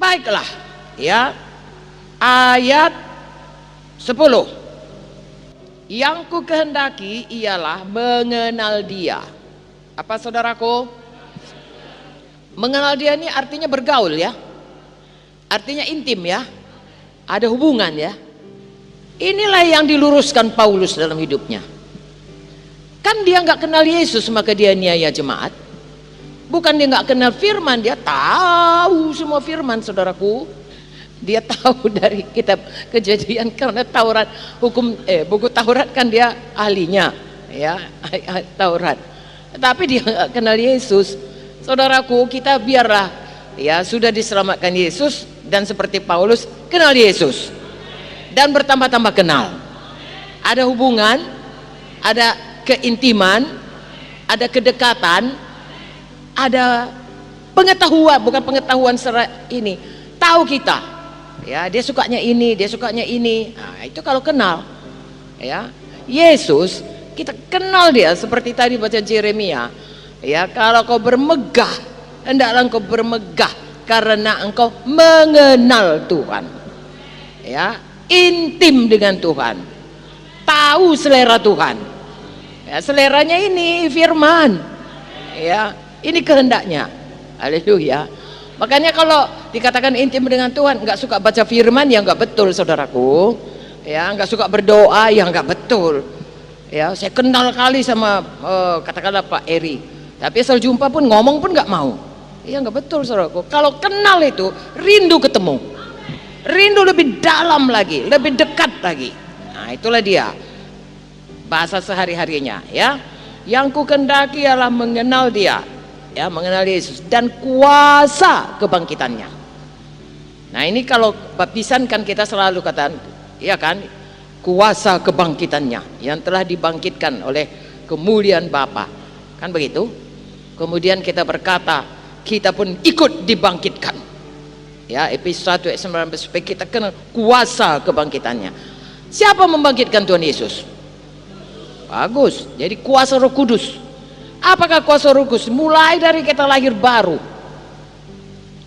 Baiklah, ya. Ayat 10. Yang ku kehendaki ialah mengenal Dia. Apa saudaraku? Mengenal Dia ini artinya bergaul ya. Artinya intim ya. Ada hubungan ya. Inilah yang diluruskan Paulus dalam hidupnya. Kan dia nggak kenal Yesus maka dia niaya jemaat. Bukan dia nggak kenal firman, dia tahu semua firman saudaraku. Dia tahu dari kitab Kejadian karena Taurat buku Taurat kan dia ahlinya ya, Taurat. Tapi dia nggak kenal Yesus. Saudaraku, kita biarlah ya sudah diselamatkan Yesus dan seperti Paulus kenal Yesus dan bertambah-tambah kenal. Ada hubungan, ada keintiman, ada kedekatan, ada pengetahuan, bukan pengetahuan ini, tahu kita ya, dia sukanya ini, dia sukanya ini. Nah, itu kalau kenal ya. Yesus kita kenal dia seperti tadi baca Yeremia ya, kalau kau bermegah hendaklah engkau bermegah karena engkau mengenal Tuhan ya, intim dengan Tuhan, tahu selera Tuhan ya, seleranya ini firman ya, ini kehendaknya. Haleluya. Makanya kalau dikatakan intim dengan Tuhan nggak suka baca firman ya nggak betul saudaraku ya, nggak suka berdoa ya nggak betul ya. Saya kenal kali sama katakanlah Pak Eri, tapi asal jumpa pun ngomong pun nggak mau ya, nggak betul saudaraku. Kalau kenal itu rindu ketemu, rindu lebih dalam lagi, lebih dekat lagi. Nah itulah dia bahasa sehari-harinya ya. Yang ku kehendaki ialah mengenal Dia ya, mengenal Yesus dan kuasa kebangkitannya. Nah ini kalau baptisan kan kita selalu katakan ya kan, kuasa kebangkitannya yang telah dibangkitkan oleh kemuliaan Bapa, kan begitu. Kemudian kita berkata kita pun ikut dibangkitkan ya, Efesus 1 ayat 19, supaya kita kenal kuasa kebangkitannya. Siapa membangkitkan Tuhan Yesus? Bagus, jadi kuasa Roh Kudus. Apakah kuasa Roh Kudus? Mulai dari kita lahir baru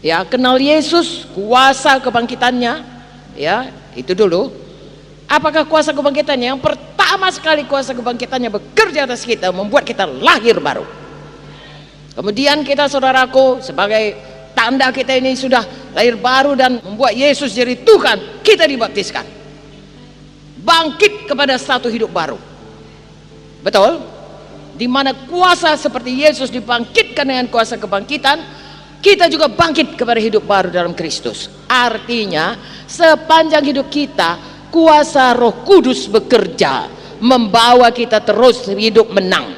ya, kenal Yesus, kuasa kebangkitannya ya, itu dulu. Apakah kuasa kebangkitannya? Yang pertama sekali kuasa kebangkitannya bekerja atas kita, membuat kita lahir baru. Kemudian kita saudaraku, sebagai tanda kita ini sudah lahir baru dan membuat Yesus jadi Tuhan, kita dibaptiskan, bangkit kepada satu hidup baru. Betul? Di mana kuasa seperti Yesus dibangkitkan dengan kuasa kebangkitan, kita juga bangkit kepada hidup baru dalam Kristus. Artinya sepanjang hidup kita kuasa Roh Kudus bekerja membawa kita terus hidup menang.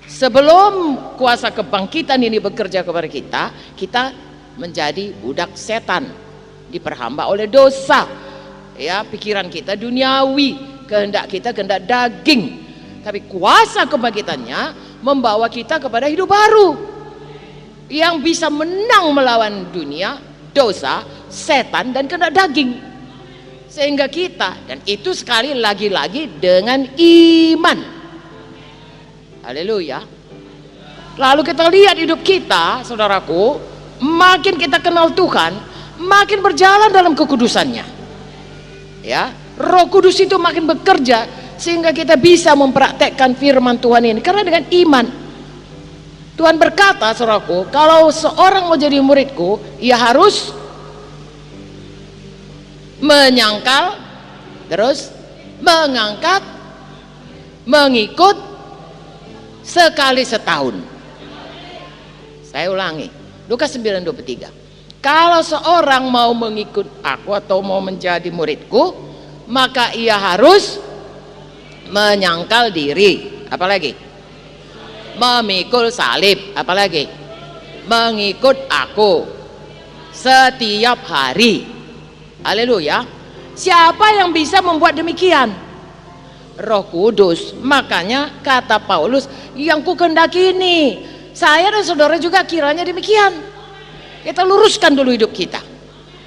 Sebelum kuasa kebangkitan ini bekerja kepada kita, kita menjadi budak setan, diperhamba oleh dosa ya, pikiran kita duniawi, kehendak kita kehendak daging. Tapi kuasa kebangkitannya membawa kita kepada hidup baru yang bisa menang melawan dunia, dosa, setan dan kehendak daging. Sehingga kita, dan itu sekali lagi-lagi dengan iman. Haleluya. Lalu kita lihat hidup kita saudaraku, makin kita kenal Tuhan, makin berjalan dalam kekudusannya ya. Roh Kudus itu makin bekerja sehingga kita bisa mempraktekkan firman Tuhan ini karena dengan iman. Tuhan berkata saudaraku, kalau seorang mau jadi muridku, ia harus menyangkal, terus mengangkat, mengikut sekali setahun. Saya ulangi, Lukas 9:23. Kalau seorang mau mengikut aku atau mau menjadi muridku, maka ia harus menyangkal diri, apalagi memikul salib, apalagi mengikut aku setiap hari. Haleluya. Siapa yang bisa membuat demikian? Roh Kudus. Makanya kata Paulus, yang ku kehendaki ini, saya dan saudara juga kiranya demikian. Kita luruskan dulu hidup kita,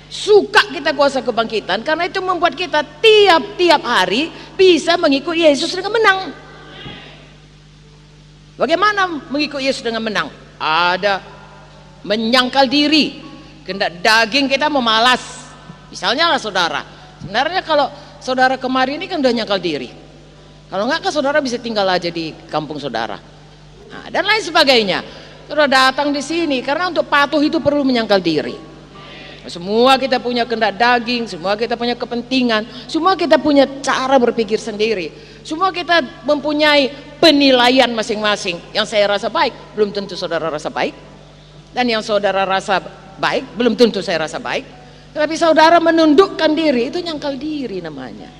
suka kita kuasa kebangkitan, karena itu membuat kita tiap-tiap hari bisa mengikut Yesus dengan menang. Bagaimana mengikut Yesus dengan menang? Ada menyangkal diri, Kehendak daging kita memalas. Misalnya lah saudara, sebenarnya kalau saudara kemarin ini kan udah nyangkal diri. Kalau enggak kan saudara bisa tinggal aja di kampung saudara. Nah, dan lain sebagainya. Saudara datang di sini karena untuk patuh itu perlu menyangkal diri. Semua kita punya kehendak daging, semua kita punya kepentingan, semua kita punya cara berpikir sendiri. Semua kita mempunyai penilaian masing-masing. Yang saya rasa baik, belum tentu saudara rasa baik. Dan yang saudara rasa baik, belum tentu saya rasa baik. Tetapi saudara menundukkan diri, itu nyangkal diri namanya.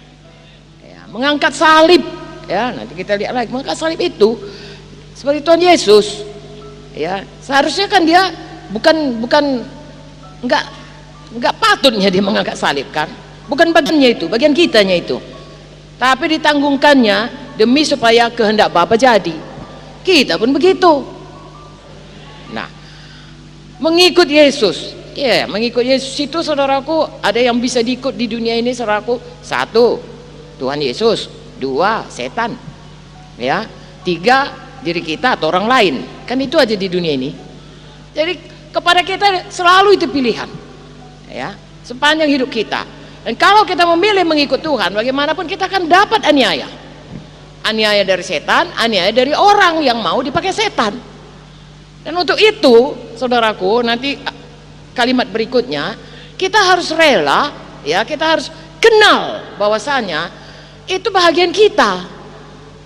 Ya, mengangkat salib, ya nanti kita lihat lagi. Mengangkat salib itu seperti Tuhan Yesus. Ya, seharusnya kan dia enggak patutnya dia mengangkat salib kan, bukan bagiannya itu, bagian kitanya itu, tapi ditanggungkannya demi supaya kehendak Bapa jadi. Kita pun begitu. Nah, mengikut Yesus, ya mengikut Yesus itu saudaraku, ada yang bisa diikut di dunia ini saudaraku. Satu, Tuhan Yesus. Dua, setan. Ya, tiga, diri kita atau orang lain. Kan itu aja di dunia ini. Jadi kepada kita selalu itu pilihan. Ya, sepanjang hidup kita. Dan kalau kita memilih mengikut Tuhan, bagaimanapun kita akan dapat aniaya. Aniaya dari setan, aniaya dari orang yang mau dipakai setan. Dan untuk itu, saudaraku, nanti kalimat berikutnya, kita harus rela, ya, kita harus kenal bahwasanya itu bagian kita.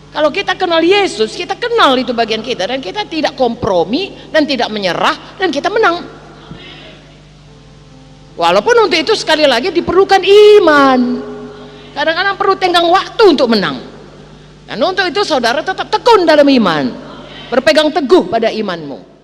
Kalau kita kenal Yesus, kita kenal itu bagian kita, dan kita tidak kompromi dan tidak menyerah, dan kita menang. Walaupun untuk itu sekali lagi diperlukan iman. Kadang-kadang perlu tenggang waktu untuk menang. Dan untuk itu saudara tetap tekun dalam iman, berpegang teguh pada imanmu.